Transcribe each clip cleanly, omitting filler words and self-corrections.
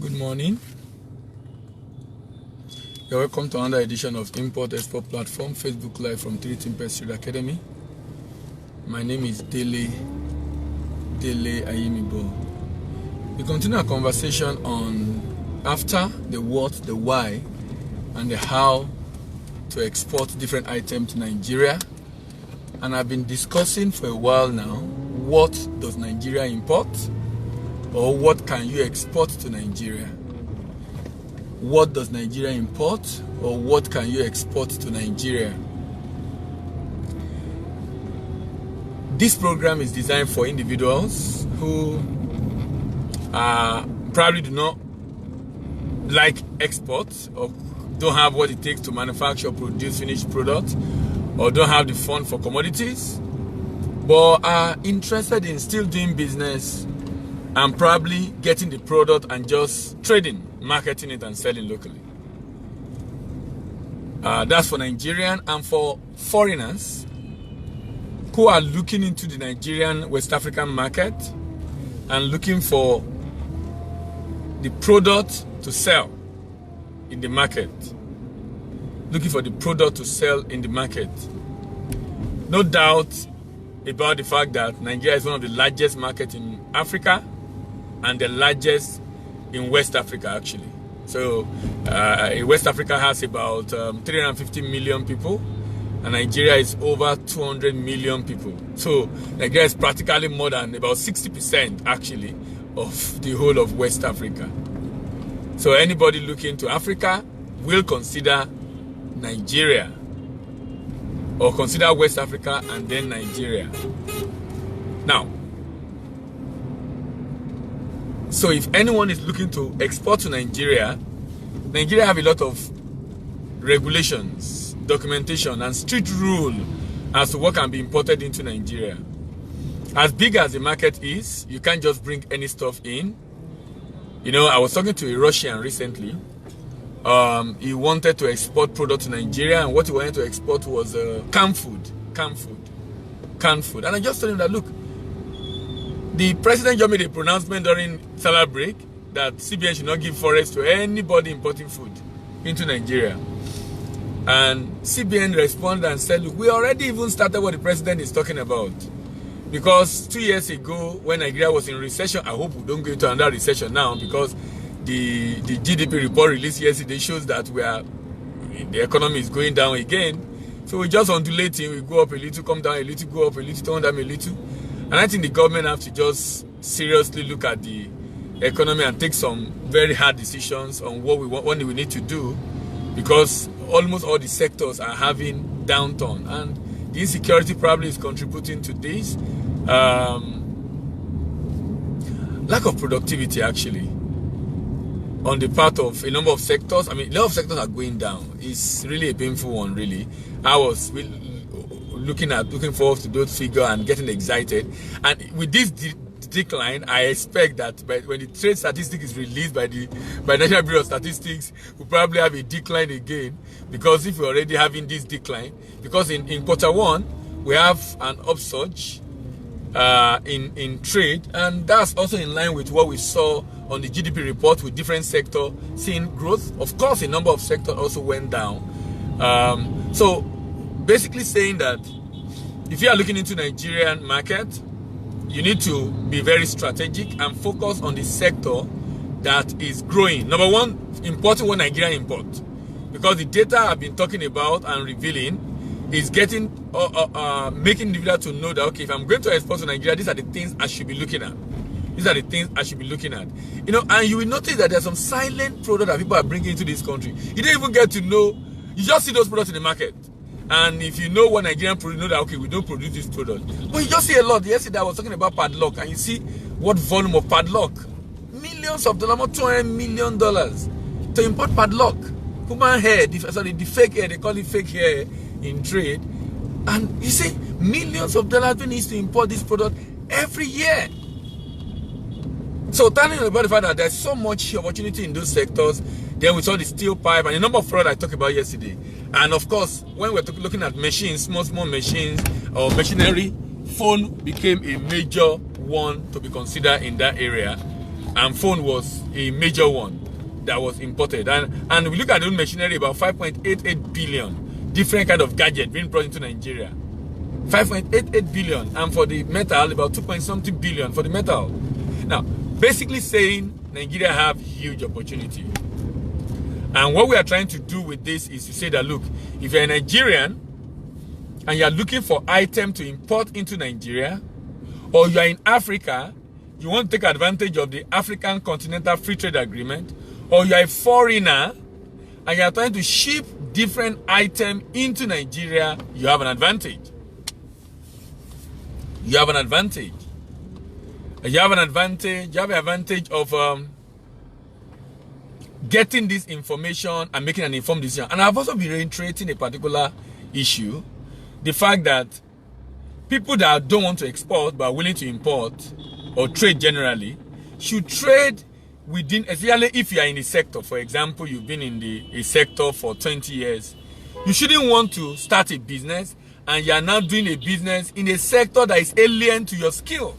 Good morning. You're welcome to another edition of Import Export Platform, Facebook Live from 3 Timpers Trade Academy. My name is Dele Ayimibo. We continue our conversation on AFTA, the what, the why, and the how to export different items to Nigeria. And I've been discussing for a while now, what does Nigeria import? Or what can you export to Nigeria? What does Nigeria import? Or what can you export to Nigeria? This program is designed for individuals who probably do not like exports or don't have what it takes to manufacture or produce finished products, or don't have the fund for commodities, but are interested in still doing business and probably getting the product and just trading, marketing it and selling locally. That's for Nigerian and for foreigners who are looking into the Nigerian West African market and looking for the product to sell in the market. Looking for the product to sell in the market. No doubt about the fact that Nigeria is one of the largest markets in Africa and the largest in West Africa, actually. So West Africa has about 350 million people, and Nigeria is over 200 million people. So Nigeria is practically more than about 60% actually of the whole of West Africa. So anybody looking to Africa will consider Nigeria, or consider West Africa and then Nigeria. Now, so if anyone is looking to export to Nigeria, Nigeria have a lot of regulations, documentation, and strict rule as to what can be imported into Nigeria. As big as the market is, you can't just bring any stuff in. You know, I was talking to a Russian recently. He wanted to export product to Nigeria, and what he wanted to export was canned food. And I just told him that, look, the president just made a pronouncement during Salah break that CBN should not give forex to anybody importing food into Nigeria. And CBN responded and said, look, we already even started what the president is talking about. Because 2 years ago, when Nigeria was in recession, I hope we don't go into another recession now, because the GDP report released yesterday shows that the economy is going down again. So we just undulating, we go up a little, come down a little, go up a little, turn down a little. And I think the government have to just seriously look at the economy and take some very hard decisions on what we need to do, because almost all the sectors are having downturn, and the insecurity probably is contributing to this. Lack of productivity actually on the part of a number of sectors. I mean, a lot of sectors are going down. It's really a painful one, really. I was looking forward to those figures and getting excited. And with this decline, I expect that when the trade statistic is released by National Bureau of Statistics, we'll probably have a decline again. Because if we're already having this decline, because in Q1 we have an upsurge in trade, and that's also in line with what we saw on the GDP report, with different sectors seeing growth. Of course, a number of sectors also went down. So basically saying that if you are looking into Nigerian market, you need to be very strategic and focus on the sector that is growing. Number one, importing what Nigeria import, because the data I've been talking about and revealing is getting making individuals to know that, okay, if I'm going to export to Nigeria, these are the things I should be looking at. These are the things I should be looking at. You know, and you will notice that there's some silent products that people are bringing into this country. You don't even get to know. You just see those products in the market. And if you know what Nigerian produce, you know that, okay, we don't produce this product. But you just see a lot. Yesterday I was talking about padlock, and you see what volume of padlock. Millions of dollars, more $200 million to import padlock. Human hair, the fake hair, they call it fake hair in trade. And you see, millions of dollars being used to import this product every year. So telling about the fact that there's so much opportunity in those sectors. Then we saw the steel pipe and a number of products I talked about yesterday. And of course, when we're looking at machines, small machines or machinery, phone became a major one to be considered in that area. and phone was a major one that was imported. And we look at the machinery, about 5.88 billion different kind of gadget being brought into Nigeria. 5.88 billion, and for the metal, about 2.something billion for the metal. Now, basically saying Nigeria have huge opportunity. And what we are trying to do with this is to say that, look, if you're a Nigerian and you're looking for item to import into Nigeria, or you're in Africa, you want to take advantage of the African Continental Free Trade Agreement, or you're a foreigner and you're trying to ship different items into Nigeria, you have an advantage. You have an advantage. You have an advantage. You have an advantage of getting this information and making an informed decision. And I've also been reiterating a particular issue, the fact that people that don't want to export but are willing to import or trade generally should trade within, especially if you are in a sector. For example, you've been in a sector for 20 years. You shouldn't want to start a business and you are now doing a business in a sector that is alien to your skill.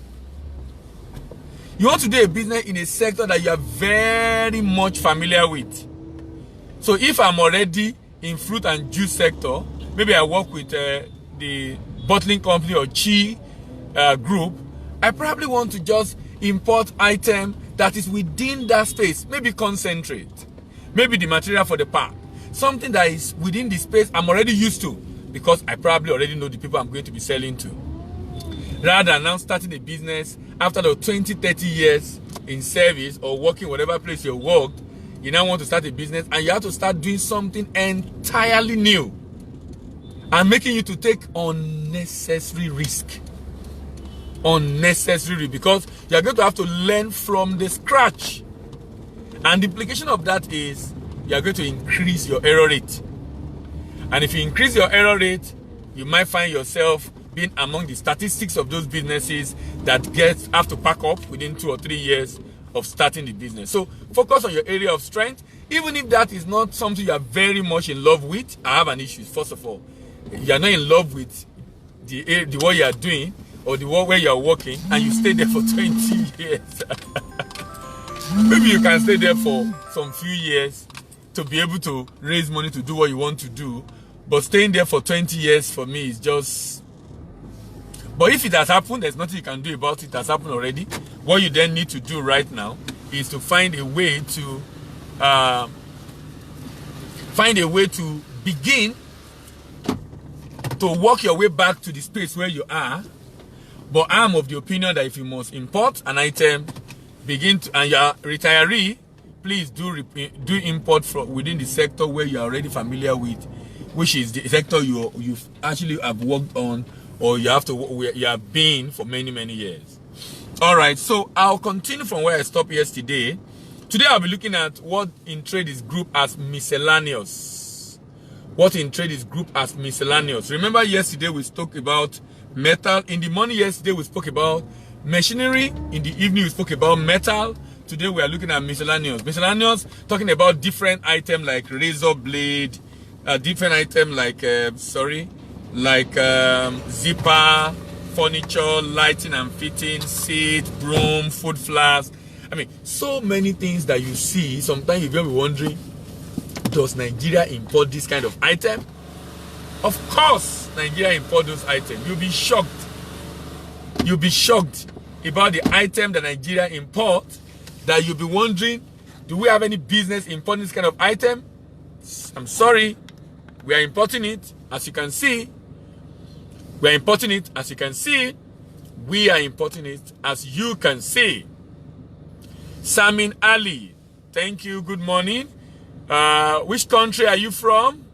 You want to do a business in a sector that you are very much familiar with. So if I'm already in fruit and juice sector, maybe I work with the bottling company or Chi group, I probably want to just import item that is within that space. Maybe concentrate, maybe the material for the pack, something that is within the space I'm already used to, because I probably already know the people I'm going to be selling to. Rather than now starting a business after the 20, 30 years in service or working whatever place you worked, you now want to start a business and you have to start doing something entirely new and making you to take unnecessary risk. Unnecessary, because you are going to have to learn from the scratch. And the implication of that is you are going to increase your error rate. And if you increase your error rate, you might find yourself being among the statistics of those businesses that have to pack up within 2 or 3 years of starting the business. So focus on your area of strength. Even if that is not something you are very much in love with, I have an issue. First of all, you are not in love with the work you are doing or the work where you are working, and you stay there for 20 years. Maybe you can stay there for some few years to be able to raise money to do what you want to do. But staying there for 20 years for me is just... But if it has happened, there's nothing you can do about it. It has happened already. What you then need to do right now is to find a way to begin to work your way back to the space where you are. But I'm of the opinion that if you must import an item, and you're a retiree, please do import from within the sector where you're already familiar with, which is the sector you actually have worked on, or you have been for many, many years. All right, so I'll continue from where I stopped yesterday. Today I'll be looking at what in trade is grouped as miscellaneous. What in trade is grouped as miscellaneous. Remember yesterday we spoke about metal. In the morning yesterday we spoke about machinery. In the evening we spoke about metal. Today we are looking at miscellaneous. Miscellaneous, talking about different items like razor blade, different items like zipper, furniture, lighting and fitting, seat, broom, food flask. I mean, so many things that you see. Sometimes you're going to be wondering, does Nigeria import this kind of item? Of course, Nigeria import those items. You'll be shocked. You'll be shocked about the item that Nigeria import, that you'll be wondering, do we have any business importing this kind of item? I'm sorry, we are importing it, as you can see. We are importing it, as you can see. We are importing it, as you can see. Samin Ali, thank you, good morning. Which country are you from?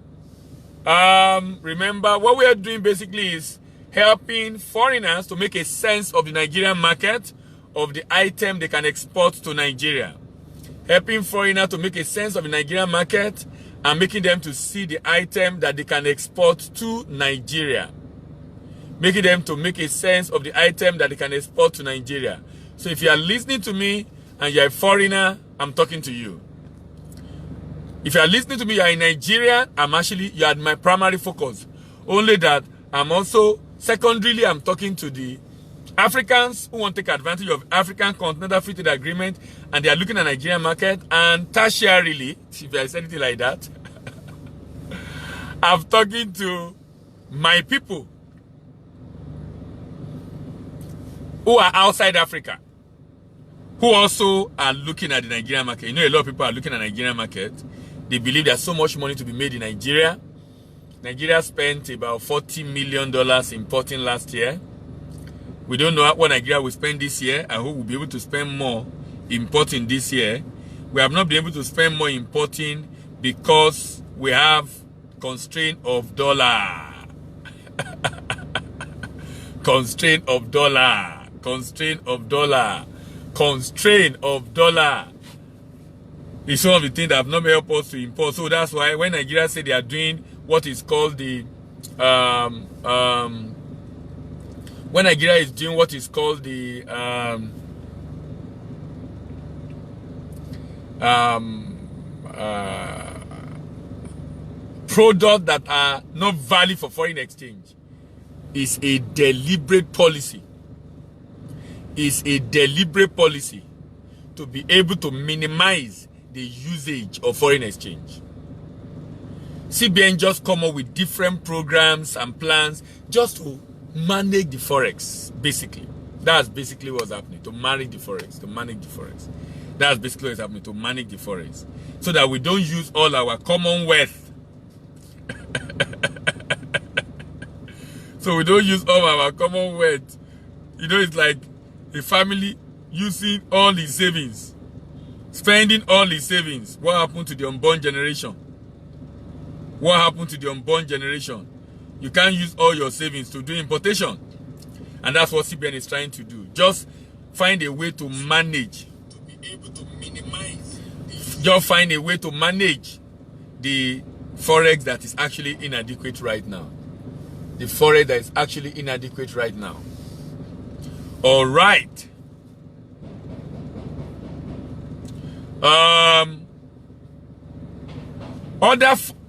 Remember, what we are doing basically is helping foreigners to make a sense of the Nigerian market, of the item they can export to Nigeria. Helping foreigners to make a sense of the Nigerian market and making them to see the item that they can export to Nigeria. Making them to make a sense of the item that they can export to Nigeria. So if you are listening to me and you're a foreigner, I'm talking to you. If you are listening to me, you're in Nigeria, you are my primary focus. Only that I'm also, secondarily, I'm talking to the Africans who want to take advantage of African Continental Free Trade Agreement, and they are looking at Nigerian market, and tertiarily, if there's anything like that, I'm talking to my people who are outside Africa, who also are looking at the Nigerian market. You know, a lot of people are looking at the Nigerian market. They believe there's so much money to be made in Nigeria. Nigeria spent about $40 million importing last year. We don't know what Nigeria will spend this year. I hope we'll be able to spend more importing this year. We have not been able to spend more importing because we have constraint of dollar. Constraint of dollar. Constraint of dollar. Constraint of dollar. It's one of the things that have not helped us to import. So that's why when Nigeria say they are doing what is called the when Nigeria is doing what is called the products that are not valid for foreign exchange, is a deliberate policy. Is a deliberate policy to be able to minimize the usage of foreign exchange. CBN just come up with different programs and plans just to manage the forex, basically. That's basically what's happening, to manage the forex, That's basically what's happening, to manage the forex. So that we don't use all our common wealth. So we don't use all our common wealth. You know, it's like a family using all his savings, spending all his savings. What happened to the unborn generation? What happened to the unborn generation? You can't use all your savings to do importation. And that's what CBN is trying to do. Just find a way to manage, to be able to minimize. Just find a way to manage the forex that is actually inadequate right now. The forex that is actually inadequate right now. All right.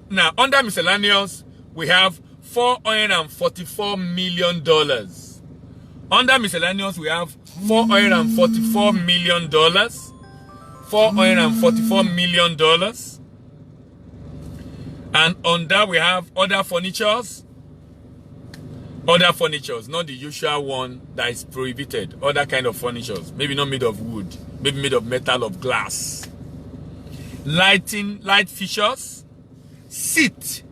Now, under miscellaneous, we have $444 million. Under miscellaneous, we have $444 million. $444 million. And under we have other furnitures. Other furnitures, not the usual one that is prohibited. Other kind of furnitures, maybe not made of wood, maybe made of metal or glass. Lighting, light fixtures, seats,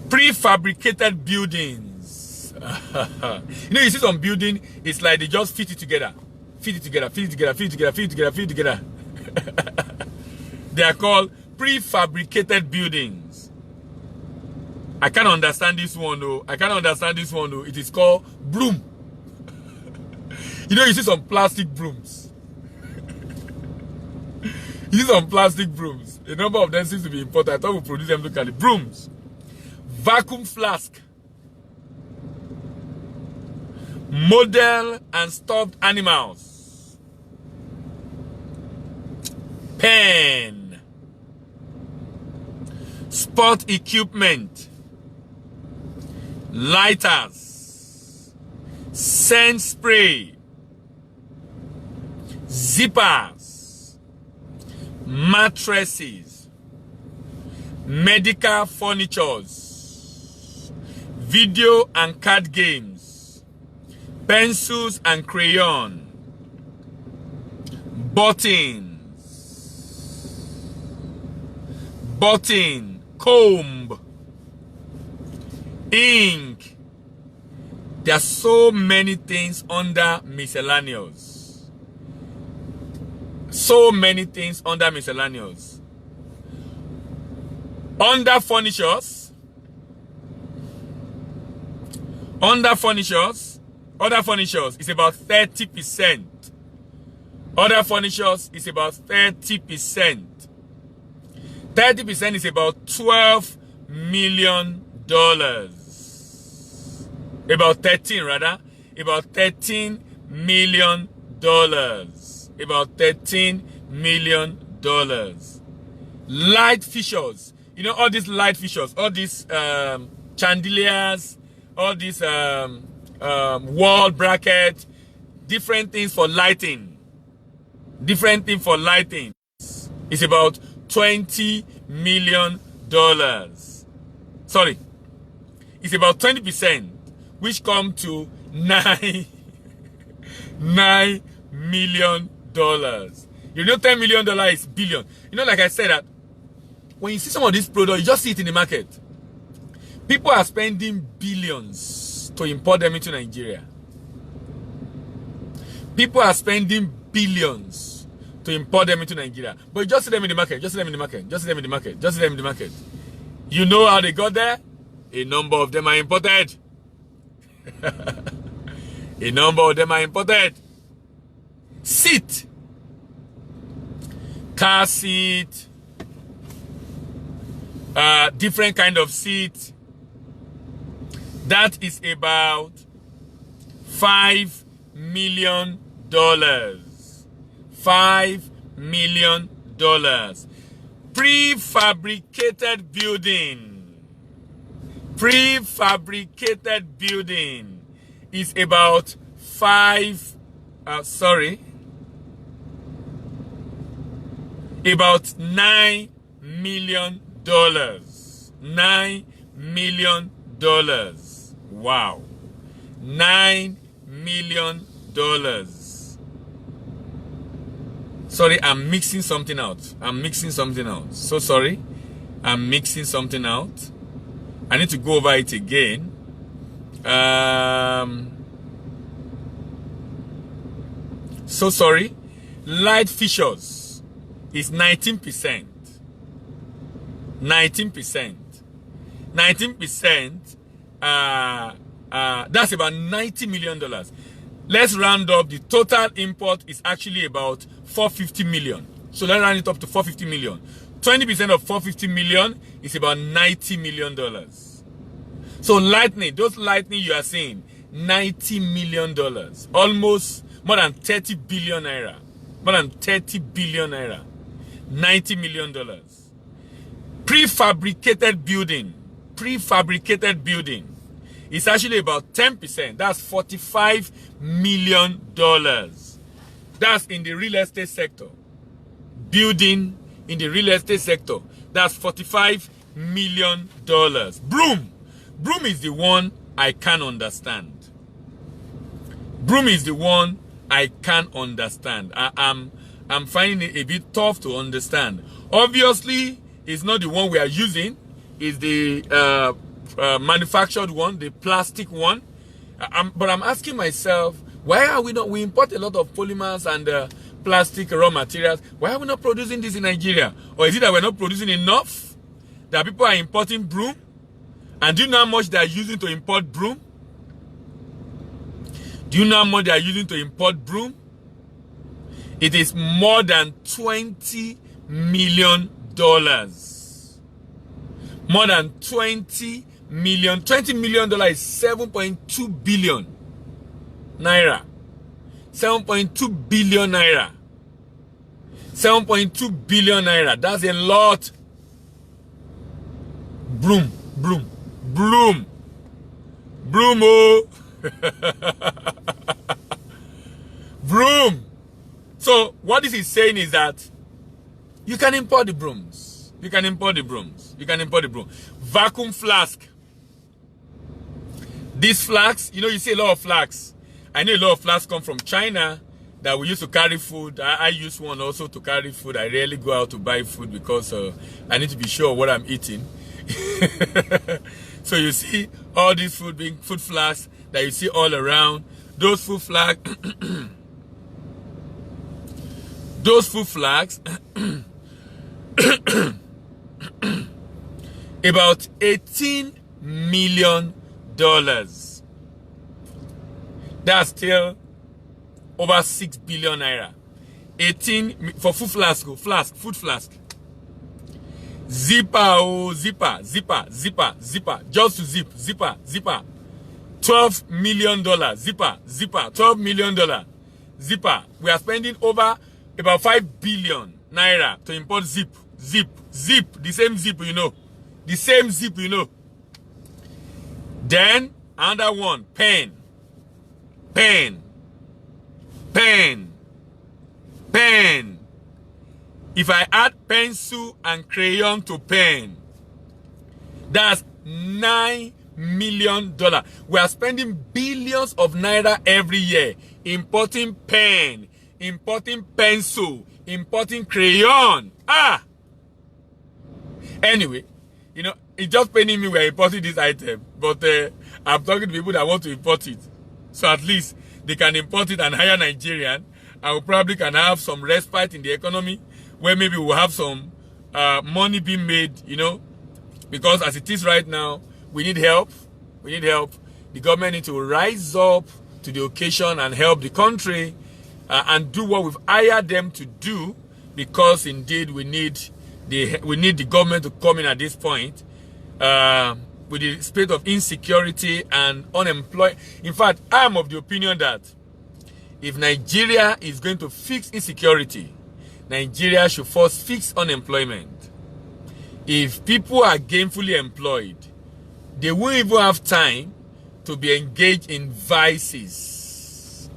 prefabricated buildings. You know, you see some building, it's like they just fit it together. They are called prefabricated buildings. I can't understand this one though. It is called broom. You know, you see some plastic brooms. A number of them seems to be important. I thought we produce them locally. Brooms. Vacuum flask. Model and stuffed animals. Pen. Sport equipment. Lighters. Scent spray. Zippers. Mattresses. Medical furnitures. Video and card games. Pencils and crayon. Button. Comb. Ink. There are so many things under miscellaneous. Under furnitures. Other furnitures is about 30%. Other furnitures is about 30%. 30% is about $12 million. About 13 rather. About $13 million. About $13 million. Light fixtures. You know, all these light fixtures, all these chandeliers, all these wall bracket, different things for lighting. Different thing for lighting. It's about $20 million. Sorry. It's about 20%, which come to $9 million. You know, $10 million is billion. You know, like I said, that when you see some of these products, you just see it in the market. People are spending billions to import them into Nigeria. People are spending billions to import them into Nigeria. But you just see them in the market, just see them in the market, just see them in the market, just see them in the market. You know how they got there? A number of them are imported. A number of them are imported. Seat. Car seat. Different kind of seat. That is about $5 million. $5 million. Prefabricated building. Prefabricated building is about about $9 million. $9 million. Wow. $9 million. Sorry, I'm mixing something out. So sorry. I'm mixing something out. I need to go over it again. So sorry. Light fixtures is 19%. 19%. 19%. That's about $90 million. Let's round up. The total import is actually about 450 million. So let's round it up to 450 million. 20% of 450 million is about $90 million. So lightning, those lightning you are seeing, $90 million. Almost more than 30 billion naira. More than 30 billion naira. $90 million. Prefabricated building. Prefabricated building. It's actually about 10%. That's $45 million. That's in the real estate sector. Building in the real estate sector. That's $45 million. Broom. Broom is the one I can understand. Broom is the one I can understand. I'm finding it a bit tough to understand. Obviously, it's not the one we are using. It's the manufactured one, the plastic one. But I'm asking myself, why are we not? We import a lot of polymers and plastic raw materials. Why are we not producing this in Nigeria? Or is it that we're not producing enough? That people are importing broom? And do you know how much they are using to import broom? Do you know how much they are using to import broom? It is more than $20 million. More than 20 million. $20 million is 7.2 billion naira. 7.2 billion naira. 7.2 billion naira. That's a lot. Broom. Broom. Broom. Broom. Oh. Broom. So what this is saying is that you can import the brooms. You can import the brooms. You can import the broom. Vacuum flask. These flasks, you know, you see a lot of flasks. I know a lot of flasks come from China that we used to carry food. I use one also to carry food. I rarely go out to buy food because I need to be sure what I'm eating. So you see all these food flasks that you see all around. Those food flasks, those food flasks, about $18 million. That's still over 6 billion naira. 18 for food flask, food flask. Zipper, oh, zipper, just to zipper. $12 million, zipper, $12 million, zipper. We are spending over about 5 billion naira to import zip, the same zip, you know. The same zip, you know. Then another one, pen. Pen. Pen. Pen. If I add pencil and crayon to pen, that's $9 million. We are spending billions of naira every year importing pen, importing pencil, importing crayon. Anyway, it's just paining me we're importing this item, but I'm talking to people that want to import it. So at least they can import it and hire Nigerian, and we probably can have some respite in the economy, where maybe we'll have some money being made, because as it is right now, we need help. We need help. The government needs to rise up to the occasion and help the country and do what we've hired them to do, because indeed we need the government to come in at this point with the state of insecurity and unemployment. In fact, I am of the opinion that if Nigeria is going to fix insecurity, Nigeria should first fix unemployment. If people are gainfully employed, they won't even have time to be engaged in vices.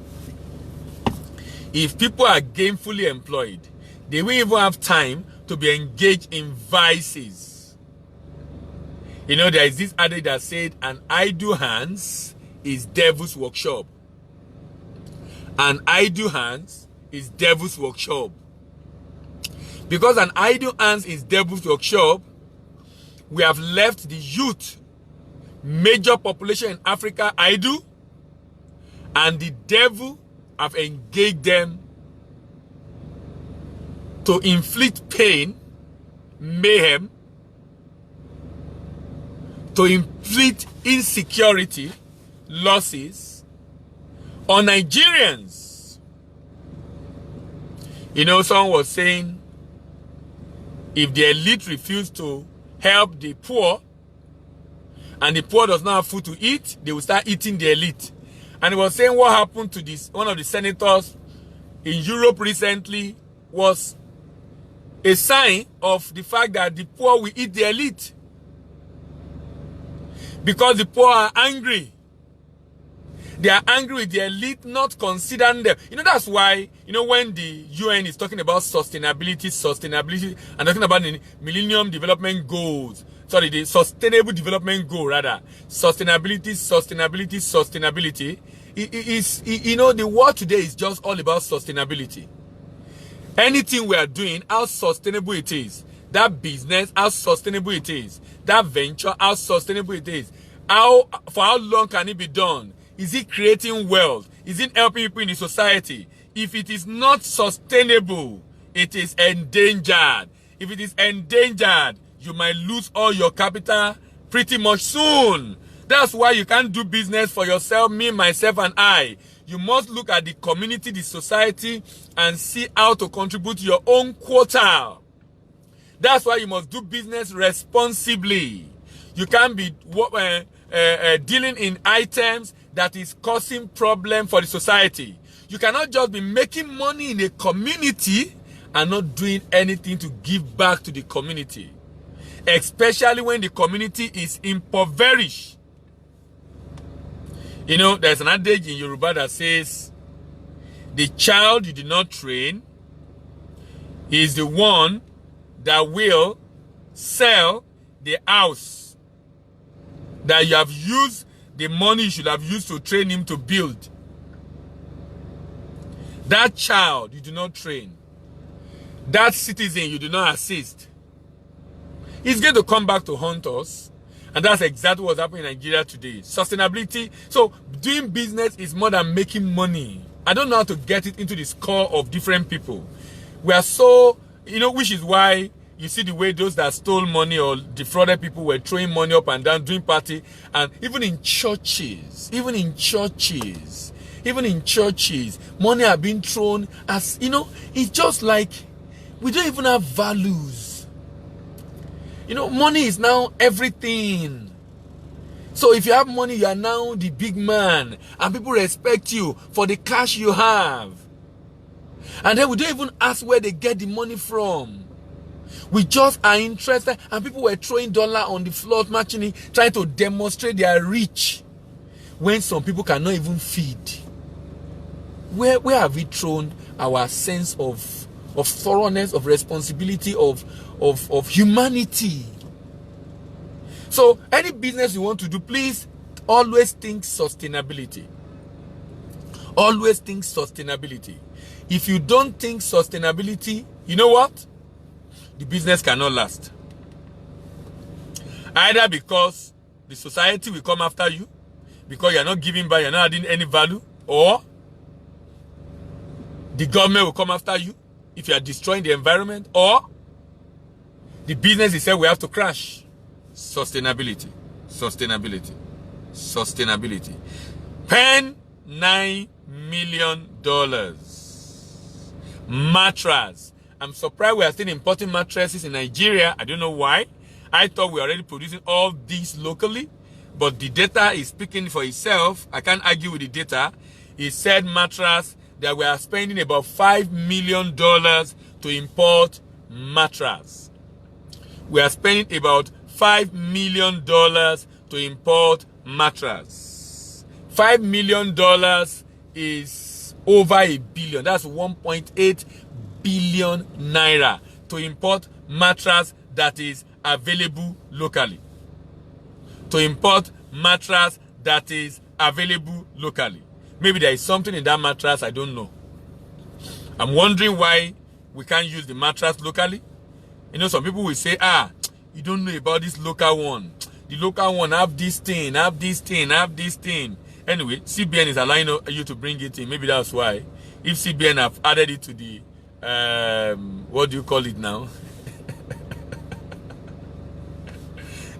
If people are gainfully employed, they won't even have time to be engaged in vices. There is this adage that said, an idle hands is devil's workshop. An idle hands is devil's workshop. Because an idle hands is devil's workshop, we have left the youth, major population in Africa, idle, and the devil have engaged them to inflict pain, mayhem, to inflict insecurity, losses on Nigerians. Someone was saying, if the elite refuse to help the poor, and the poor does not have food to eat, they will start eating the elite. And he was saying what happened to this, one of the senators in Europe recently was a sign of the fact that the poor will eat the elite. Because the poor are angry. They are angry with the elite not considering them. That's why, when the UN is talking about sustainability, and talking about the Millennium Development Goals, the Sustainable Development Goal, rather, sustainability, the world today is just all about sustainability. Anything we are doing, how sustainable it is. That business, how sustainable it is. That venture, how sustainable it is. For how long can it be done? Is it creating wealth? Is it helping people in the society? If it is not sustainable, it is endangered. If it is endangered, you might lose all your capital pretty much soon. That's why you can't do business for yourself, me, myself, and I. You must look at the community, the society, and see how to contribute your own quota. That's why you must do business responsibly. You can't be dealing in items that is causing problem for the society. You cannot just be making money in a community and not doing anything to give back to the community. Especially when the community is impoverished. There's an adage in Yoruba that says, the child you do not train is the one that will sell the house that you have used the money you should have used to train him to build. That child you do not train, that citizen you do not assist, is going to come back to haunt us. And that's exactly what's happening in Nigeria today. Sustainability. So doing business is more than making money. I don't know how to get it into the score of different people. We are so, which is why you see the way those that stole money or defrauded people were throwing money up and down, doing party. And even in churches, money are being thrown as, it's just like we don't even have values. Money is now everything. So if you have money, you are now the big man. And people respect you for the cash you have. And then we don't even ask where they get the money from. We just are interested, and people were throwing dollar on the floor, matching it, trying to demonstrate their reach, when some people cannot even feed. Where have we thrown our sense of thoroughness, of responsibility, of humanity? So any business you want to do, please always think sustainability. Always think sustainability. If you don't think sustainability, you know what? The business cannot last. Either because the society will come after you, because you're not giving back, you're not adding any value, or the government will come after you if you are destroying the environment, or the business itself will have to crash. Sustainability. Sustainability. Sustainability. Pen $9 million. Mattress. I'm surprised we are still importing mattresses in Nigeria. I don't know why. I thought we were already producing all these locally, but the data is speaking for itself. I can't argue with the data. It said mattress that we are spending about $5 million to import mattress. We are spending about $5 million to import mattress. $5 million is over $1 billion. That's 1.8 billion naira to import mattress that is available locally. To import mattress that is available locally. Maybe there is something in that mattress I don't know. I'm wondering why we can't use the mattress locally. You know, some people will say, you don't know about this local one. The local one have this thing, have this thing, have this thing. Anyway, CBN is allowing you to bring it in. Maybe that's why. If CBN have added it to the, what do you call it now?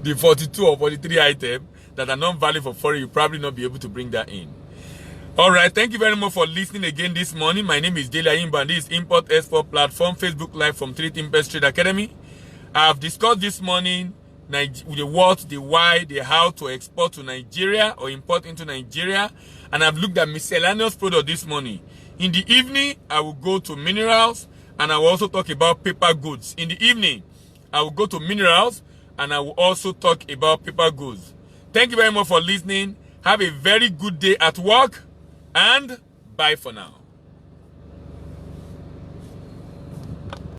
The 42 or 43 items that are not valid for foreign, you probably not be able to bring that in. All right, thank you very much for listening again this morning. My name is Dele Ayimba, and this is Import Export Platform, Facebook Live from 3 Impest Trade Academy. I have discussed this morning the what, the why, the how to export to Nigeria or import into Nigeria, and I've looked at miscellaneous products this morning. In the evening, I will go to minerals, and I will also talk about paper goods. In the evening, I will go to minerals, and I will also talk about paper goods. Thank you very much for listening. Have a very good day at work, and bye for now.